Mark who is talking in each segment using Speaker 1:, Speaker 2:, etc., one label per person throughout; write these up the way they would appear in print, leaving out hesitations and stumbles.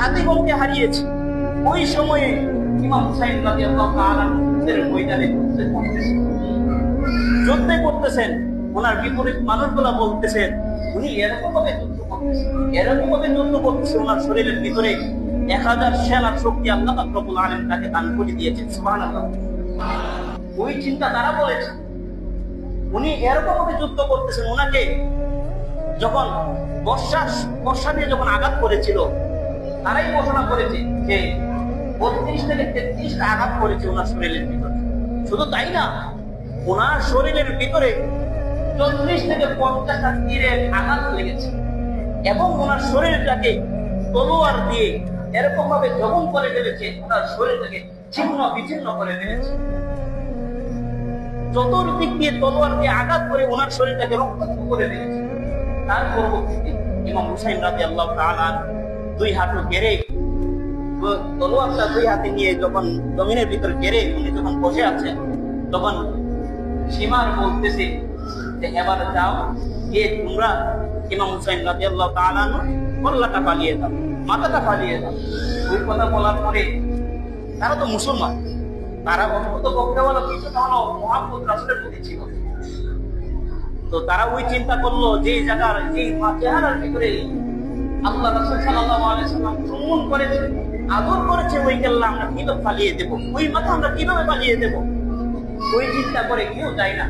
Speaker 1: জাতিগণকে হারিয়েছে। ওই সময়ে ইমাম হুসাইন রাদিয়াল্লাহু তাআলা ময়দানে যুদ্ধ করতেছেন, ওনার বিপরীত মানুষগুলা বলতেছেন উনি এরকম ভাবে যুদ্ধ করতেছেন, ওনার শরীরের ভিতরে 1000 সেনার শক্তি আল্লাহ পাক রব্বুল আলামিন তাকে দান করে দিয়েছেন। সুবহানাল্লাহ। ওই চিন্তা তারা বলেছে উনি এরকম ভাবে যুদ্ধ করতেছেন। ওনাকে যখন বর্ষা দিয়ে যখন আঘাত করেছিল, তারাই ঘোষণা করেছে যে 32 থেকে 33টা আঘাত করেছে ওনার শরীরের ভিতরে। শুধু তাই না, ওনার শরীরের ভিতরে 40 থেকে 50টা তীরের আঘাত লেগেছে এবং ওনার শরীরটাকে তলোয়ার দিয়ে এরকম ভাবে জখম করে ফেলেছে, ওনার শরীরটাকে ছিন্ন বিচ্ছিন্ন করে ফেলেছে। চতুর্দিক দিয়ে তলোয়ার দিয়ে আঘাত করে ওনার শরীরটাকে রক্তাক্ত করে ফেলেছে। তার পরবর্তীতে ইমাম হুসাইন রাদিয়াল্লাহু তাআলা দুই হাঁটু গেড়ে, তলোয়ারটা দুই হাতে নিয়ে যখন জমিনের ভিতর গেড়ে উনি যখন বসে আছেন, তখন সীমার বলতেছে যে এবার যাও, গিয়ে তোমরা ইমাম হুসাইন রাদিয়াল্লাহু তাআলা কল্লাটা পালিয়ে দাও, মাথাটা পালিয়ে দাও। ওই কথা বলার পরে তারা তো মুসলমান, তারা অন্তত বক্তাওয়ালা কিছুটা হলো মুহাম্মদ রাসূলের প্রতি ছিল। তো তারা ওই চিন্তা করলো যে জায়গার যে চেহারার ভিতরে আল্লাহ রাসূল সাল্লাল্লাহু আলাইহি ওয়াসাল্লাম চুম্বন করেছে, আদর করেছে, ওই কেল্লা আমরা কিভাবে পালিয়ে দেব, ওই মাথা আমরা কিভাবে পালিয়ে দেব। ওই চিন্তা করে কেউ যায় না,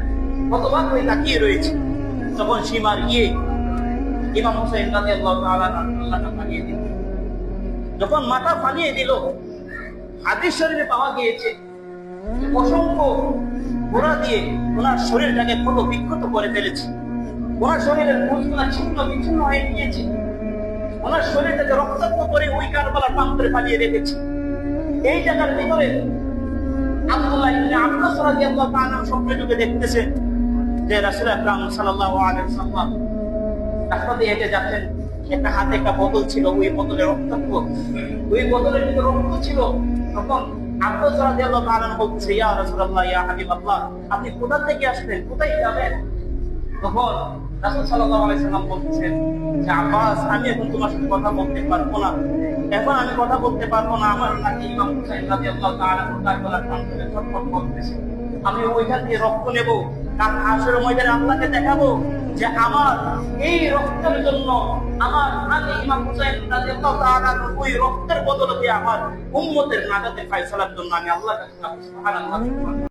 Speaker 1: কতবার ওই তাকিয়ে রয়েছে। তখন সীমার গিয়ে ইমাম হুসাইন রাদিয়াল্লাহু তাআলা আল্লাহকে পালিয়ে দিল। যখন মাথা পালিয়ে দিল, হাদিস শরীফে পাওয়া গিয়েছে অসংখ্য ঘোড়া দিয়ে ওনার শরীরটাকে কত বিক্ষত করে ফেলেছে, ওনার শরীরের কোষগুলা ছিন্ন বিচ্ছিন্ন হয়ে গিয়েছে, ওনার শরীরটাকে রক্তাক্ত করে ওই কারবালার প্রান্তরে পালিয়ে রেখেছে। এই জায়গার ভিতরে আব্দুল্লাহ ইবনে আব্বাস রাদিয়াল্লাহু তাআলা স্বপ্নে যুগে দেখতেছেন যে রাসূল আকরাম সাল্লাল্লাহু আলাইহি ওয়াসাল্লাম রাস্তা দিয়ে হেঁটে যাচ্ছেন, একটা হাতে একটা বোতল ছিল, ওই বোতলে রক্তাক্ত, ওই বোতলের ভিতরে রক্ত ছিল। তখন আব্বাস রাদিয়াল্লাহু তাআলা বলতেছে, ইয়া রাসূলুল্লাহ, ইয়া হাবিবাল্লাহ, আপনি কোথা থেকে আসবেন, কোথায় যাবেন? তখন রাসূল সাল্লাল্লাহু আলাইহি ওয়াসাল্লাম বলতেছেন যে আব্বাস, আমি এখন তোমার সাথে কথা বলতে পারবো না, এখন আমি কথা বলতে পারবো না। আমার নাকি ইমাম হুসাইন রাদিয়াল্লাহু তাআলা কারবালার প্রান্তরে ছটফট করতেছে, আমি ওইখান দিয়ে রক্ত নেব, কাল হাশরের ময়দানে আল্লাহকে দেখাবো যে আমার এই রক্তের জন্য আমার নাকি ইমাম হুসাইন রাদিয়াল্লাহু তাআলা ওই রক্তের বদলে আমার উম্মতের নাজাতের ফয়সালার জন্য আমি আল্লাহর কাছে সুবহানাল্লাহ।